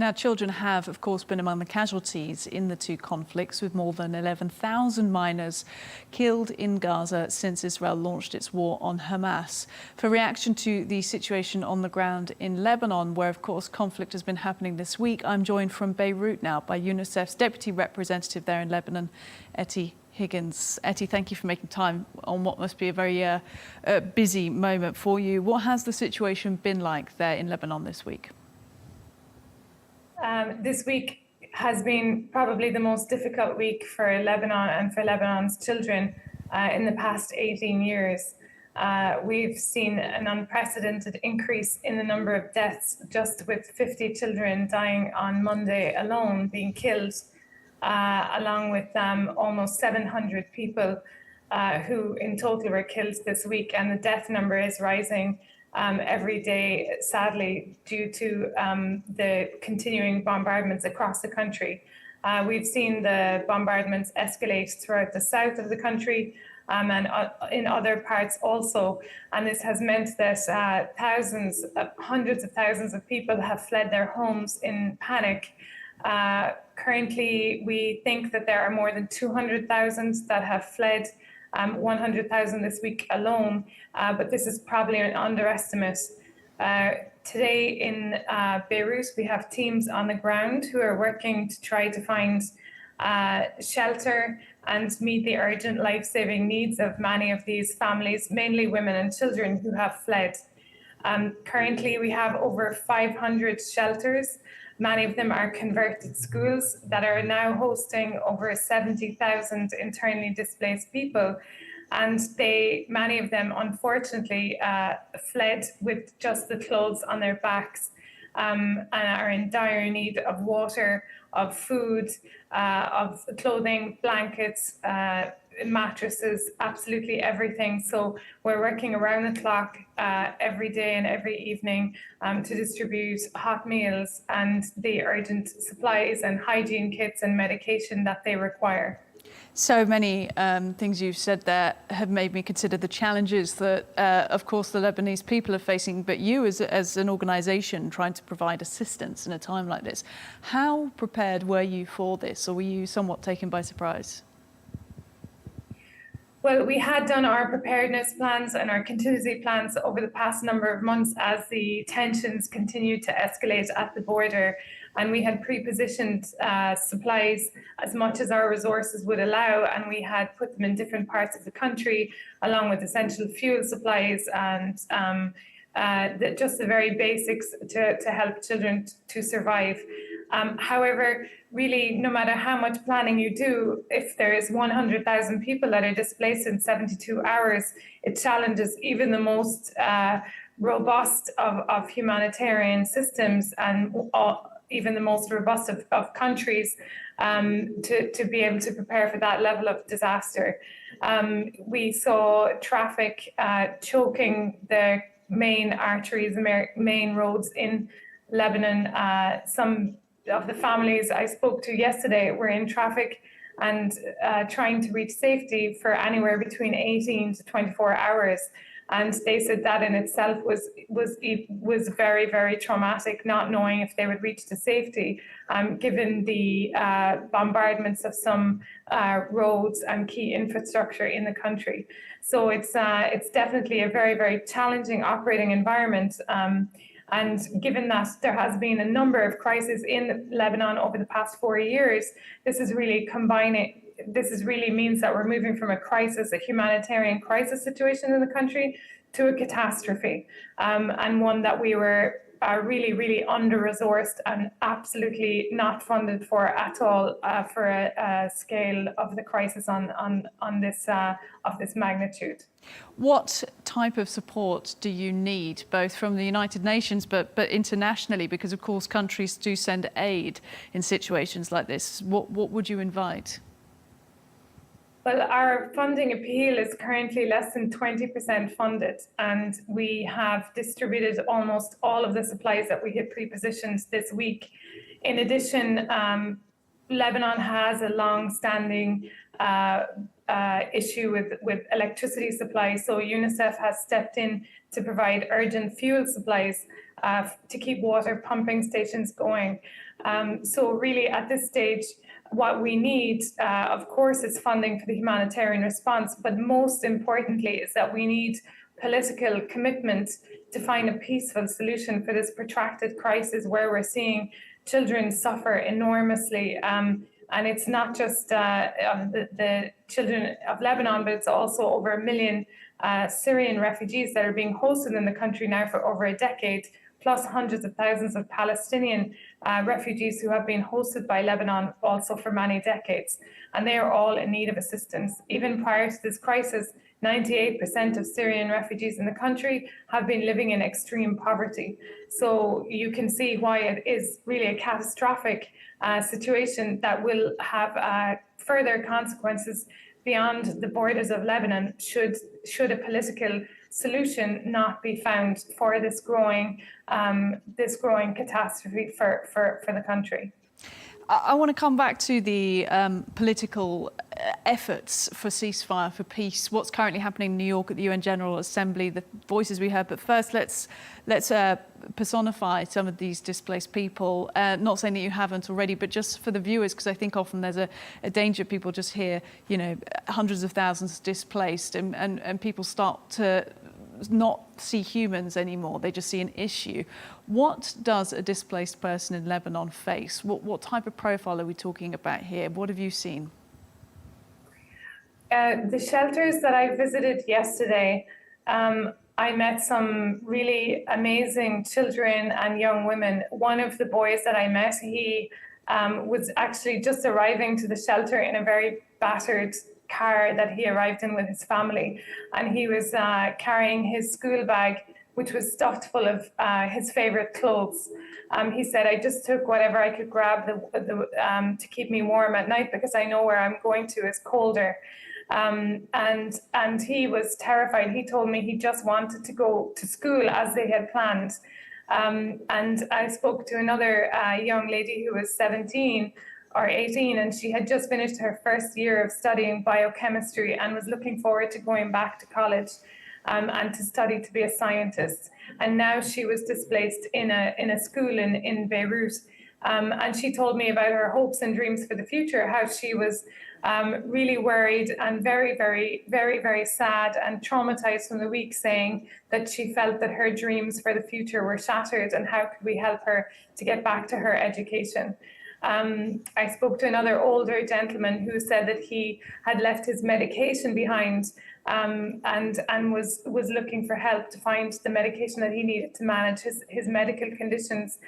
Now, children have, of course, been among the casualties in the two conflicts, with more than 11,000 minors killed in Gaza since Israel launched its war on Hamas. For reaction to the situation on the ground in Lebanon, where, of course, conflict has been happening this week, I'm joined from Beirut now by UNICEF's Deputy Representative there in Lebanon, Ettie Higgins. Ettie, thank you for making time on what must be a very busy moment for you. What has the situation been like there in Lebanon this week? This week has been probably the most difficult week for Lebanon and for Lebanon's children in the past 18 years. We've seen an unprecedented increase in the number of deaths, just with 50 children dying on Monday alone, being killed, along with almost 700 people who in total were killed this week. And the death number is rising every day, sadly, due to the continuing bombardments across the country. We've seen the bombardments escalate throughout the south of the country and in other parts also. And this has meant that hundreds of thousands of people have fled their homes in panic. Currently, we think that there are more than 200,000 that have fled, 100,000 this week alone, but this is probably an underestimate. Today in Beirut, we have teams on the ground who are working to try to find shelter and meet the urgent life-saving needs of many of these families, mainly women and children who have fled. Currently, we have over 500 shelters. Many of them are converted schools that are now hosting over 70,000 internally displaced people. And many of them, unfortunately, fled with just the clothes on their backs and are in dire need of water, of food, of clothing, blankets, mattresses, absolutely everything. So we're working around the clock every day and every evening to distribute hot meals and the urgent supplies and hygiene kits and medication that they require. So many things you've said there have made me consider the challenges that, of course, the Lebanese people are facing, but you as an organisation trying to provide assistance in a time like this. How prepared were you for this, or were you somewhat taken by surprise? Well, we had done our preparedness plans and our contingency plans over the past number of months as the tensions continued to escalate at the border. And we had pre-positioned supplies as much as our resources would allow, and we had put them in different parts of the country, along with essential fuel supplies and just the very basics to help children to survive. However, really, no matter how much planning you do, if there is 100,000 people that are displaced in 72 hours, it challenges even the most robust of humanitarian systems and even the most robust of countries to be able to prepare for that level of disaster. We saw traffic choking the main arteries, the main roads in Lebanon. Some of the families I spoke to yesterday were in traffic and trying to reach safety for anywhere between 18 to 24 hours. And they said that in itself was very, very traumatic, not knowing if they would reach to safety, given the bombardments of some roads and key infrastructure in the country. So it's definitely a very, very challenging operating environment. And given that there has been a number of crises in Lebanon over the past 4 years, this is really means that we're moving from a crisis, a humanitarian crisis situation in the country, to a catastrophe, and one that we were really, really under-resourced and absolutely not funded for at all for a scale of the crisis on this of this magnitude. What type of support do you need, both from the United Nations but internationally? Because, of course, countries do send aid in situations like this. What would you invite? Well, our funding appeal is currently less than 20% funded, and we have distributed almost all of the supplies that we had pre-positioned this week. In addition, Lebanon has a long-standing issue with electricity supply, so UNICEF has stepped in to provide urgent fuel supplies to keep water pumping stations going. So really at this stage, what we need, of course, is funding for the humanitarian response, but most importantly is that we need political commitment to find a peaceful solution for this protracted crisis where we're seeing children suffer enormously. And it's not just the children of Lebanon, but it's also over 1 million Syrian refugees that are being hosted in the country now for over a decade, plus hundreds of thousands of Palestinian refugees who have been hosted by Lebanon also for many decades. And they are all in need of assistance. Even prior to this crisis, 98% of Syrian refugees in the country have been living in extreme poverty. So you can see why it is really a catastrophic situation that will have further consequences beyond the borders of Lebanon should a political solution not be found for this growing catastrophe for the country. I want to come back to the political efforts for ceasefire, for peace, what's currently happening in New York at the UN General Assembly, the voices we heard. But first, let's personify some of these displaced people. Not saying that you haven't already, but just for the viewers, because I think often there's a danger people just hear, you know, hundreds of thousands displaced and people start to not see humans anymore. They just see an issue. What does a displaced person in Lebanon face? What type of profile are we talking about here? What have you seen? The shelters that I visited yesterday, I met some really amazing children and young women. One of the boys that I met, he was actually just arriving to the shelter in a very battered car that he arrived in with his family, and he was carrying his school bag, which was stuffed full of his favorite clothes. He said, I just took whatever I could grab to keep me warm at night because I know where I'm going to is colder. And he was terrified. He told me he just wanted to go to school as they had planned. And I spoke to another young lady who was 17 or 18, and she had just finished her first year of studying biochemistry and was looking forward to going back to college and to study to be a scientist. And now she was displaced in a school in Beirut. And she told me about her hopes and dreams for the future, how she was really worried and very, very, very, very sad and traumatized from the week, saying that she felt that her dreams for the future were shattered and how could we help her to get back to her education. I spoke to another older gentleman who said that he had left his medication behind and was looking for help to find the medication that he needed to manage his medical conditions,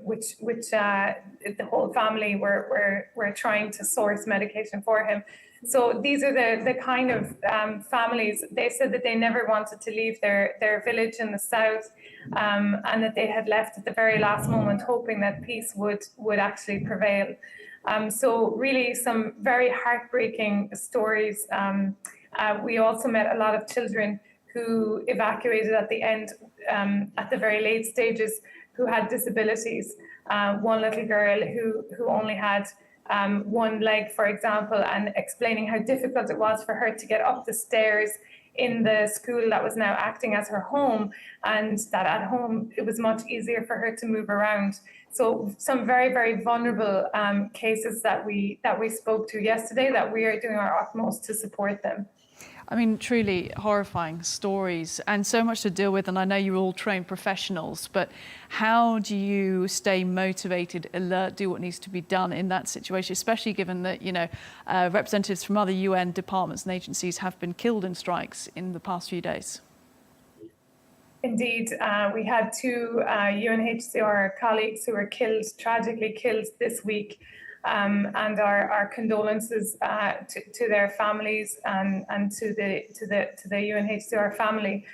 which the whole family were trying to source medication for him. So these are the kind of families. They said that they never wanted to leave their village in the south, and that they had left at the very last moment, hoping that peace would actually prevail. So really some very heartbreaking stories. We also met a lot of children who evacuated at the end, at the very late stages, who had disabilities. One little girl who only had one leg, for example, and explaining how difficult it was for her to get up the stairs in the school that was now acting as her home, and that at home it was much easier for her to move around. So some very, very vulnerable cases that we spoke to yesterday, that we are doing our utmost to support them. I mean, truly horrifying stories and so much to deal with. And I know you're all trained professionals, but how do you stay motivated, alert, do what needs to be done in that situation, especially given that, you know, representatives from other UN departments and agencies have been killed in strikes in the past few days? Indeed, we had two UNHCR colleagues who were tragically killed this week. And our condolences to their families and to the UNHCR family.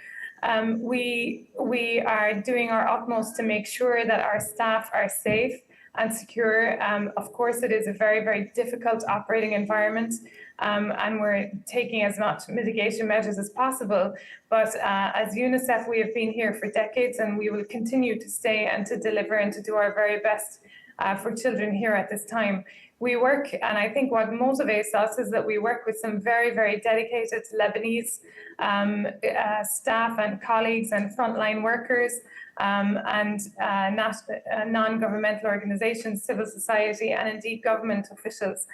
We are doing our utmost to make sure that our staff are safe and secure. Of course, it is a very, very difficult operating environment, and we're taking as much mitigation measures as possible. But as UNICEF, we have been here for decades, and we will continue to stay and to deliver and to do our very best for children here at this time. We work, and I think what motivates us is that we work with some very, very dedicated Lebanese staff and colleagues and frontline workers and non-governmental organisations, civil society, and indeed government officials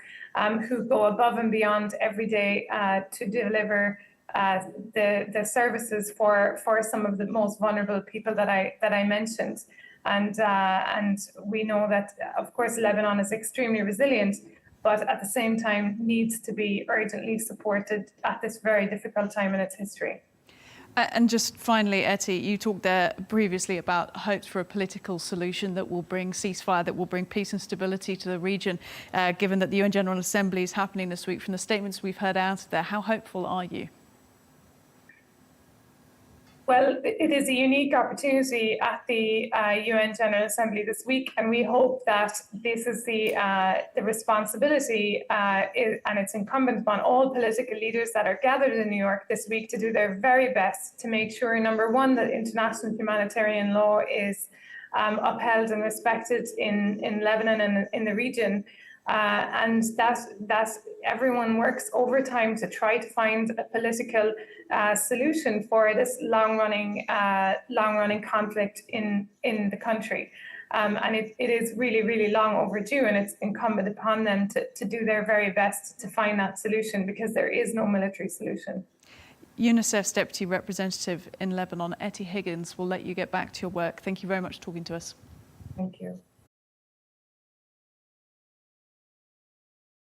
who go above and beyond every day to deliver the services for some of the most vulnerable people that I mentioned. And we know that, of course, Lebanon is extremely resilient, but at the same time needs to be urgently supported at this very difficult time in its history. And just finally, Ettie, you talked there previously about hopes for a political solution that will bring ceasefire, that will bring peace and stability to the region, given that the UN General Assembly is happening this week. From the statements we've heard out there, how hopeful are you? Well, it is a unique opportunity at the UN General Assembly this week, and we hope that this is the responsibility, and it's incumbent upon all political leaders that are gathered in New York this week to do their very best to make sure, number one, that international humanitarian law is upheld and respected in Lebanon and in the region. And that everyone works overtime to try to find a political solution for this long-running conflict in the country. And it is really, really long overdue, and it's incumbent upon them to do their very best to find that solution, because there is no military solution. UNICEF's Deputy Representative in Lebanon, Ettie Higgins, will let you get back to your work. Thank you very much for talking to us. Thank you.